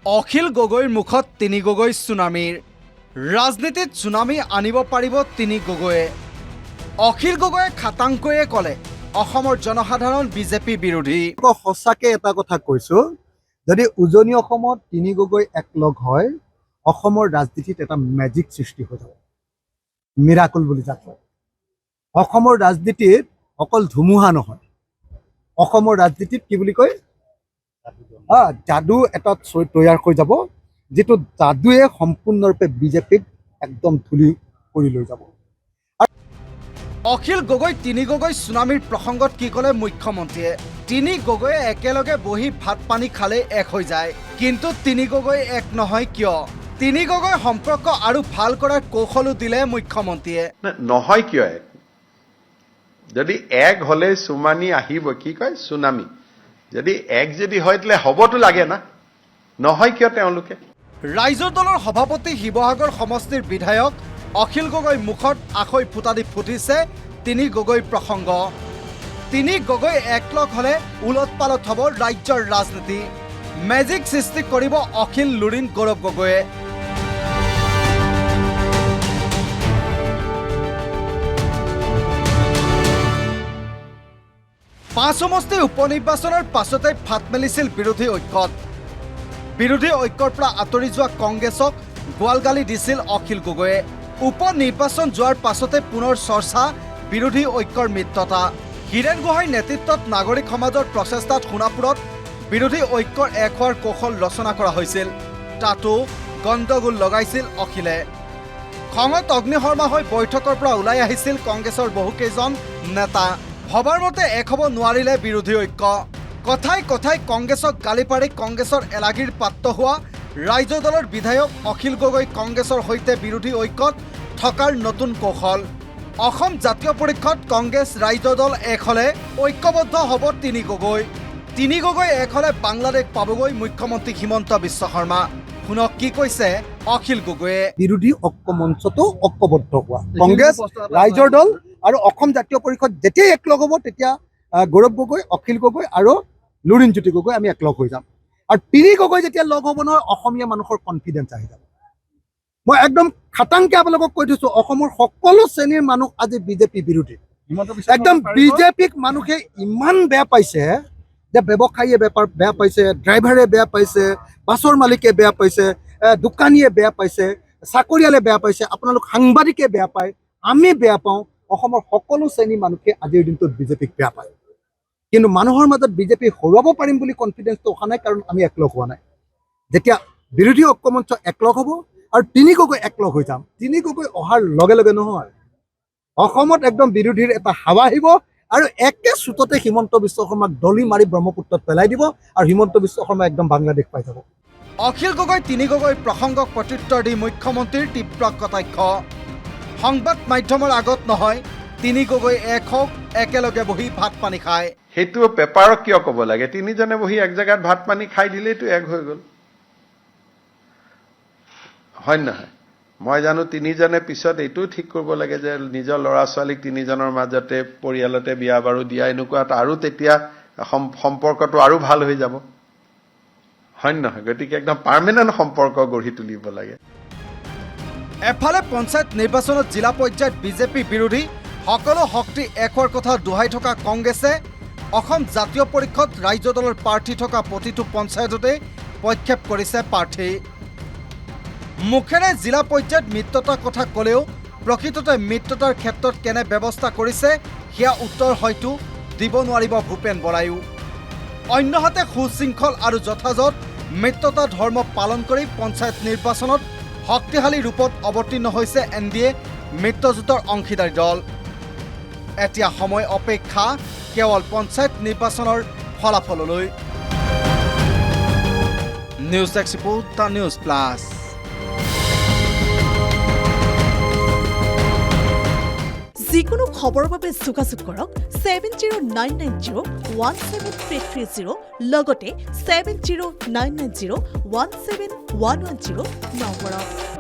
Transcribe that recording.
অখিল গগৈৰ মুখত তিনি গগৈ সুনামিৰ ৰাজনীতিত সুনামি আনিব পাৰিব তিনি গগৈয়ে অখিল গগৈয়ে খাটাংকৈয়ে ক'লে অসমৰ জনসাধাৰণ বিজেপি বিৰোধী সঁচাকে এটা কথা কৈছো যদি উজনি অসমত তিনি গগৈ একলগ হয় অসমৰ ৰাজনীতিত এটা মেজিক সৃষ্টি হৈ যাব মিৰাকল বুলি যাক কয় অসমৰ ৰাজনীতিত অকল ধুমুহা নহয় অসমৰ ৰাজনীতিত কি বুলি কয় যাদু এটা তৈয়াৰ হৈ যাব যেটো যাদুৱে সম্পূৰ্ণৰূপে বিজেপিক একদম ধুলি কৰি লৈ যাব অখিল গগৈ তিনি গগৈ সুনামিৰ প্ৰসংগত কি ক'লে মুখ্যমন্ত্ৰীয়ে তিনি গগৈয়ে একেলগে বহি ভাত পানী খালে এক হৈ যায় কিন্তু তিনি গগৈ এক নহয় কিয় তিনি গগৈ সম্পৰ্ক আৰু ভাল কৰাৰ কৌশলো দিলে মুখ্যমন্ত্ৰীয়ে নহয় কিয় এক যদি এক হলে সুমানি আহিব কি কয় সুনামি যদি এক যদি হয় তাহলে হবতো লাগে না নহয় কিয় তেওঁলোকে ৰাইজৰ দলৰ সভাপতি শিৱসাগৰ সমষ্টিৰ বিধায়ক অখিল গগৈ মুখত আখৈ ফুটা দি ফুটিছে তিনি গগৈ প্ৰসংগ তিনি গগৈ একলগ হলে উলট পালট হ'ব ৰাজ্যৰ ৰাজনীতি মেজিক সৃষ্টি কৰিব অখিল লুৰিণ গৌৰৱ গগৈয়ে পাঁচ সমষ্টি উপনিৰ্বাচনৰ পাছতে ফাট মেলিছিল বিৰোধী ঐক্যৰ পৰা আঁতৰি যোৱা কংগ্ৰেছক গোৱালগালি দিছিল অখিল গগৈয়ে উপনিৰ্বাচন যোৱাৰ পাছতে পুনৰ চৰ্চা বিৰোধী ঐক্যৰ মিত্ৰতা হীৰেন গোহাঁইৰ নেতৃত্বত নাগৰিক সমাজৰ প্ৰচেষ্টাত সোণাপুৰত বিৰোধী ঐক্যৰ এক হোৱাৰ কৌশল ৰচনা কৰা হৈছিল তাতো গণ্ডগোল লগাইছিল অখিলে খঙত অগ্নিশৰ্মা হৈ বৈঠকৰ পৰা ওলাই আহিছিল কংগ্ৰেছৰ বহুকেইজন নেতা ভবাৰ মতে এক হ'ব নোৱাৰিলে বিৰোধী ঐক্য কথাই কথাই কংগ্ৰেছক গালি পাৰি কংগ্ৰেছৰ এলাগীৰ পাত্ৰ হোৱা ৰাইজৰ দলৰ বিধায়ক অখিল গগৈ কংগ্ৰেছৰ সৈতে বিৰোধী ঐক্যত থকাৰ নতুন কৌশল অসম জাতীয় পৰিষদ কংগ্ৰেছ ৰাইজৰ দল এক হলে ঐক্যবদ্ধ হ'ব তিনি গগৈ এক হলে বাংলাদেশ পাবগৈ মুখ্যমন্ত্ৰী হিমন্ত বিশ্ব শৰ্মা শুনক কি কৈছে অখিল গগৈয়ে বিৰোধী ঐক্য মঞ্চটো ঐক্যবদ্ধ হোৱা কংগ্ৰেছ ৰাইজৰ দল আৰু অসম জাতীয় পৰিষদ যেতিয়া একলগ হ'ব তেতিয়া গৌৰৱ গগৈ অখিল গগৈ আৰু লুৰিণজ্যোতি গগৈ আমি একলগ হৈ যাম আৰু তিনি গগৈ যেতিয়া লগ হ'ব নহয় অসমীয়া মানুহৰ কনফিডেন্স আহি যাব মই একদম খাটাংকে আপোনালোকক কৈ দিছো অসমৰ সকলো শ্ৰেণীৰ মানুহ আজি বিজেপি বিৰোধী একদম বিজেপিক মানুহে ইমান বেয়া পাইছে যে ব্যৱসায়ীয়ে বেয়া পাইছে ড্ৰাইভাৰে বেয়া পাইছে বাছৰ মালিকে বেয়া পাইছে দোকানীয়ে বেয়া পাইছে চাকৰিয়ালে বেয়া পাইছে আপোনালোক সাংবাদিকে বেয়া পায় আমি বেয়া পাওঁ অসমৰ সকলো শ্ৰেণীৰ মানুহে আজিৰ দিনটোত বিজেপিক বেয়া পায় কিন্তু মানুহৰ মাজত বিজেপি হৰুৱাব পাৰিম বুলি কনফিডেন্সটো অহা নাই কাৰণ আমি একলগ হোৱা নাই যেতিয়া বিৰোধী ঐক্য মঞ্চ একলগ হ'ব আৰু তিনি গগৈ একলগ হৈ যাম তিনি গগৈ অহাৰ লগে লগে নহয় অসমত একদম বিৰোধীৰ এটা হাৱা আহিব আৰু একে চুটতে হিমন্ত বিশ্ব শৰ্মাক দলি মাৰি ব্ৰহ্মপুত্ৰত পেলাই দিব আৰু হিমন্ত বিশ্ব শৰ্মা একদম বাংলাদেশ পাই যাব অখিল গগৈ তিনি গগৈ প্ৰসংগক প্ৰত্যুত্তৰ দি মুখ্যমন্ত্ৰীৰ তীব্ৰ কটাক্ষ সংবাদ মাধ্যমৰ আগত নহয় তিনি গগৈ এক হওক একেলগে বহি ভাত পানী খায় সেইটো পেপাৰক কিয় ক'ব লাগে তিনিজনে বহি এক জেগাত ভাত পানী খাই দিলেইতো এক হৈ গ'ল হয় নহয় মই জানো তিনিজনে পিছত এইটোও ঠিক কৰিব লাগে যে নিজৰ ল'ৰা ছোৱালীক তিনিজনৰ মাজতে পৰিয়ালতে বিয়া বাৰু দিয়া এনেকুৱা আৰু তেতিয়া সম্পৰ্কটো আৰু ভাল হৈ যাব হয় নহয় গতিকে একদম পাৰ্মানেণ্ট সম্পৰ্ক গঢ়ি তুলিব লাগে এফালে পঞ্চায়ত নিৰ্বাচনত জিলা পৰ্যায়ত বিজেপি বিৰোধী সকলো শক্তি এক হোৱাৰ কথা দোহাই থকা কংগ্ৰেছে অসম জাতীয় পৰিষদ ৰাজ্য দলৰ প্ৰাৰ্থী থকা প্ৰতিটো পঞ্চায়ততে প্ৰক্ষেপ কৰিছে প্ৰাৰ্থী মুখেৰে জিলা পৰ্যায়ত মিত্ৰতাৰ কথা ক'লেও প্ৰকৃততে মিত্ৰতাৰ ক্ষেত্ৰত কেনে ব্যৱস্থা কৰিছে সেয়া উত্তৰ হয়তো দিব নোৱাৰিব ভূপেন বৰায়ো অন্যহাতে সুশৃংখল আৰু যথাযথ মিত্ৰতা ধৰ্ম পালন কৰি পঞ্চায়ত নিৰ্বাচনত শক্তিশালী ৰূপত অৱতীৰ্ণ হৈছে NDA মিত্ৰজোঁটৰ অংশীদাৰী দল এতিয়া সময় অপেক্ষা কেৱল পঞ্চায়ত নিৰ্বাচনৰ ফলাফললৈ news desk report the news plus যিকোনো খবৰৰ বাবে যোগাযোগ কৰক 7099017330 লগতে 7099017110 নম্বৰত